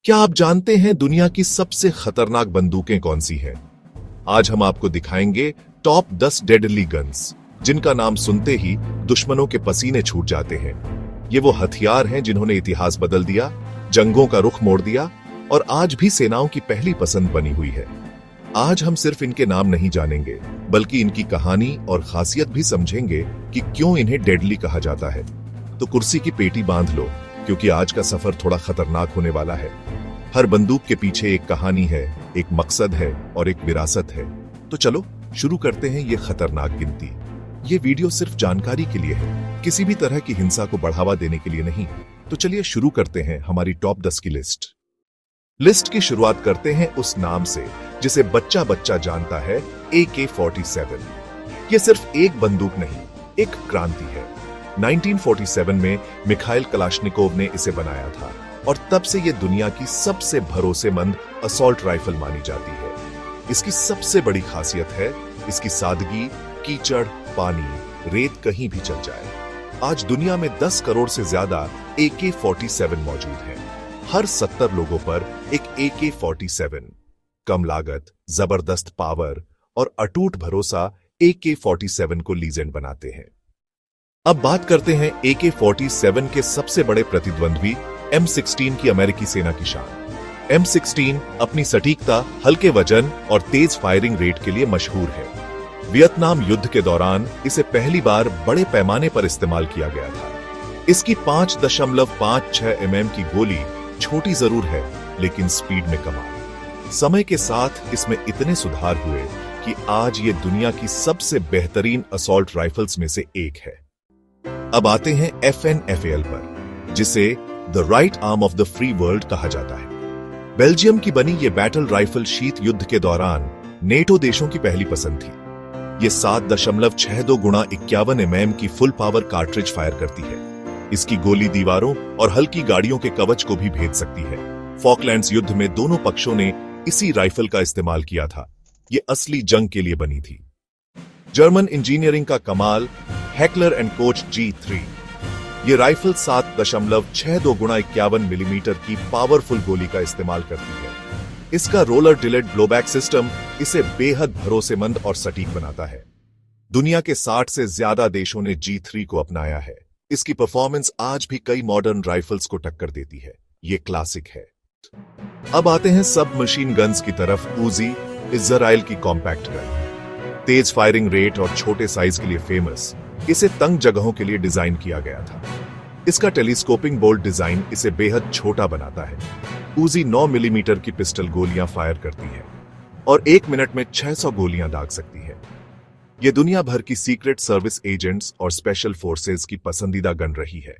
क्या आप जानते हैं दुनिया की सबसे खतरनाक बंदूकें कौन सी हैं? आज हम आपको दिखाएंगे टॉप 10 डेडली गन्स, जिनका नाम सुनते ही दुश्मनों के पसीने छूट जाते हैं। ये वो हथियार हैं जिन्होंने इतिहास बदल दिया, जंगों का रुख मोड़ दिया और आज भी सेनाओं की पहली पसंद बनी हुई है। आज हम सिर्फ इनके नाम नहीं जानेंगे, बल्कि इनकी कहानी और खासियत भी समझेंगे कि क्यों इन्हें डेडली कहा जाता है। तो कुर्सी की पेटी बांध लो, क्योंकि आज का सफर थोड़ा खतरनाक होने वाला है। हर बंदूक के पीछे एक कहानी है, एक मकसद है और एक विरासत है। तो चलो शुरू करते हैं ये खतरनाक गिनती। ये वीडियो सिर्फ जानकारी के लिए है, किसी भी तरह की हिंसा को बढ़ावा देने के लिए नहीं। तो चलिए शुरू करते हैं हमारी टॉप 10 की लिस्ट की शुरुआत करते हैं उस नाम से जिसे बच्चा बच्चा जानता है, AK-47। ये सिर्फ एक बंदूक नहीं, एक क्रांति है। 1947 में मिखाइल कलाश्निकोव ने इसे बनाया था और तब से ये दुनिया की सबसे भरोसेमंद असॉल्ट राइफल मानी जाती है। इसकी सबसे बड़ी खासियत है इसकी सादगी। कीचड़, पानी, रेत कहीं भी चल जाए। आज दुनिया में 10 करोड़ से ज्यादा AK-47 मौजूद हैं। हर 70 लोगों पर एक AK-47। कम लागत, जबरदस्त पावर और अटूट भरोसा AK-47 को लीजेंड बनाते हैं। अब बात करते हैं AK-47 के सबसे बड़े प्रतिद्वंद्वी M16 की अमेरिकी सेना की शान। M16 अपनी सटीकता, हल्के वजन और तेज फायरिंग रेट के लिए मशहूर है। वियतनाम युद्ध के दौरान इसे पहली बार बड़े पैमाने पर इस्तेमाल किया गया था। इसकी 5.56 mm की गोली छोटी जरूर है, लेकिन स्पीड में कमाल। समय के साथ इसमें इतने सुधार हुए कि आज ये दुनिया की सबसे बेहतरीन असॉल्ट राइफल्स में से एक है। अब आते हैं FNFAL पर, जिसे the right arm of the free world कहा जाता है। बेल्जियम की बनी ये बैटल राइफल शीत युद्ध के दौरान नेटो देशों की पहली पसंद थी। ये 7.62 गुणा 51 mm की फुल पावर कार्ट्रिज फायर करती है। इसकी गोली दीवारों और हल्की गाड़ियों के कवच को भी भेद सकती है। फॉकलैंड्स युद्ध में दोनों पक्षों ने इसी राइफल का इस्तेमाल किया था। ये असली जंग के लिए बनी थी। जर्मन इंजीनियरिंग का कमाल, हेकलर एंड कोच G3। ये राइफल 7.62 गुणा 51 मिलीमीटर की पावरफुल गोली का इस्तेमाल करती है। इसका रोलर डिलेट ब्लोबैक सिस्टम इसे बेहद भरोसेमंद और सटीक बनाता है। दुनिया के 60 से ज्यादा देशों ने G3 को अपनाया है। इसकी परफॉर्मेंस आज भी कई मॉडर्न राइफल्स को टक्कर देती है। ये क्लासिक है। अब आते हैं सब मशीन गन्स की तरफ। उजी, इजराइल की कॉम्पैक्ट गन, तेज फायरिंग रेट और छोटे साइज के लिए फेमस। इसे तंग जगहों के लिए डिजाइन किया गया था। इसका टेलीस्कोपिंग बोल्ट डिजाइन इसे बेहद छोटा बनाता है। उजी 9 मिलीमीटर की पिस्टल गोलियां फायर करती है और 1 मिनट में 600 गोलियां दाग सकती है। यह दुनिया भर की सीक्रेट सर्विस एजेंट्स और स्पेशल फोर्सेस की पसंदीदा गन रही है।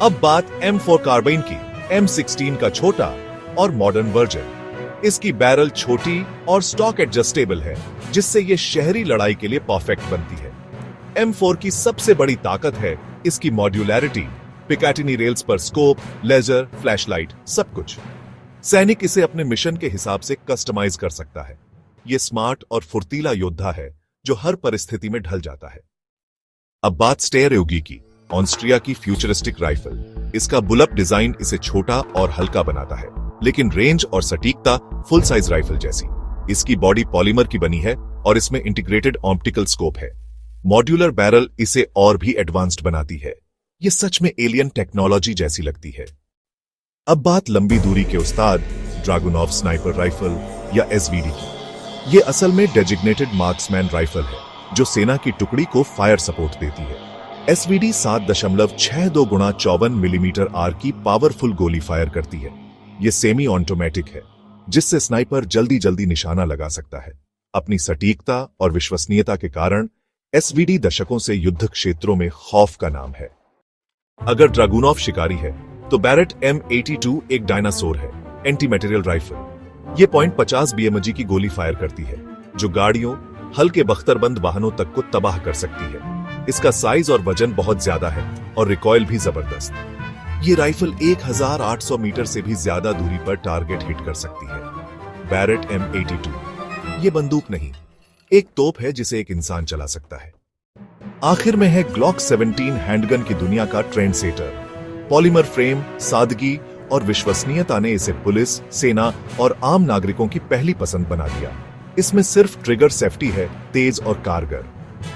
अब बात M4 कार्बाइन की। M16 का छोटा और मॉडर्न वर्जन। इसकी बैरल छोटी और स्टॉक एडजस्टेबल है, जिससे यह शहरी लड़ाई के लिए परफेक्ट बनती है। M4 की सबसे बड़ी ताकत है इसकी मॉड्यूलैरिटी। पिकाटिनी रेल्स पर स्कोप, लेजर, फ्लैशलाइट, सब कुछ। सैनिक इसे अपने मिशन के हिसाब से कस्टमाइज कर सकता है। यह स्मार्ट और फुर्तीला योद्धा है जो हर परिस्थिति में ढल जाता है। अब बात स्टेयरयोगी की। ऑस्ट्रिया की फ्यूचरिस्टिक राइफल। इसका बुलअप डिजाइन इसे छोटा और हल्का बनाता है, लेकिन रेंज और सटीकता फुल साइज राइफल जैसी। इसकी बॉडी पॉलीमर की बनी है और इसमें इंटीग्रेटेड ऑप्टिकल स्कोप है। मॉड्यूलर बैरल इसे और भी एडवांस्ड बनाती है। ये सच में एलियन टेक्नोलॉजी जैसी लगती है। अब बात लंबी दूरी के उस्ताद ड्रैगुनोव स्नाइपर राइफल या SVD की। ये असल में डेजिग्नेटेड मार्क्समैन राइफल है, जो सेना की टुकड़ी को फायर सपोर्ट देती है। SVD 7.62 गुणा 54 मिलीमीटर आर की पावरफुल गोली फायर करती है। ये सेमी ऑटोमेटिक है, जिससे स्नाइपर जल्दी जल्दी निशाना लगा सकता है। अपनी सटीकता और विश्वसनीयता के कारण SVD दशकों से युद्ध क्षेत्रों में खौफ का नाम है। अगर ड्रैगुनोव शिकारी है, तो बैरेट M82 एक डायनासोर है। Anti material rifle. यह .50 BMG की गोली फायर करती है, जो गाड़ियों, हल्के बख्तरबंद वाहनों तक को तबाह कर सकती है। इसका साइज और वजन बहुत ज्यादा है और रिकॉइल भी जबरदस्त। ये राइफल 1800 मीटर से भी ज्यादा दूरी पर टारगेट हिट कर सकती है। बैरेट M82 ये बंदूक नहीं, एक तोप है जिसे एक इंसान चला सकता है। आखिर में है ग्लॉक 17 हैंडगन की दुनिया का ट्रेंड सेटर। पॉलीमर फ्रेम, सादगी और विश्वसनीयता ने इसे पुलिस, सेना और आम नागरिकों की पहली पसंद बना दिया। इसमें सिर्फ ट्रिगर सेफ्टी है, तेज और कारगर।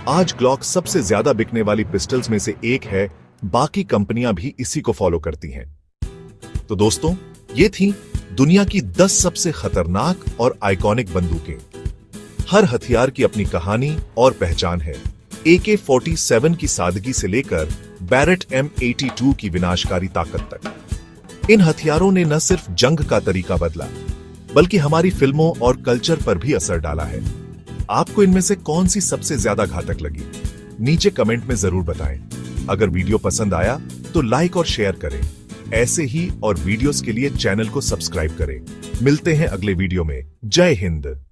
आज ग्लॉक सबसे ज्यादा बिकने वाली पिस्टल्स में से एक है, बाकी कंपनियां भी इसी को फॉलो करती हैं। तो दोस्तों, ये थी दुनिया की 10 सबसे खतरनाक और आइकॉनिक बंदूकें। हर हथियार की अपनी कहानी और पहचान है। AK-47 की सादगी से लेकर बैरेट M82 की विनाशकारी ताकत तक। इन हथियारों ने न सिर्फ जंग का तरीका बदला, बल्कि हमारी फिल्मों और कल्चर पर भी असर डाला है। आपको इनमें से कौन सी सबसे ज्यादा घातक लगी? नीचे कमेंट में जरूर बताएं। अगर वीडियो पसंद आया तो लाइक और शेयर करें। ऐसे ही और वीडियोस के लिए चैनल को सब्सक्राइब करें। मिलते हैं अगले वीडियो में। जय हिंद।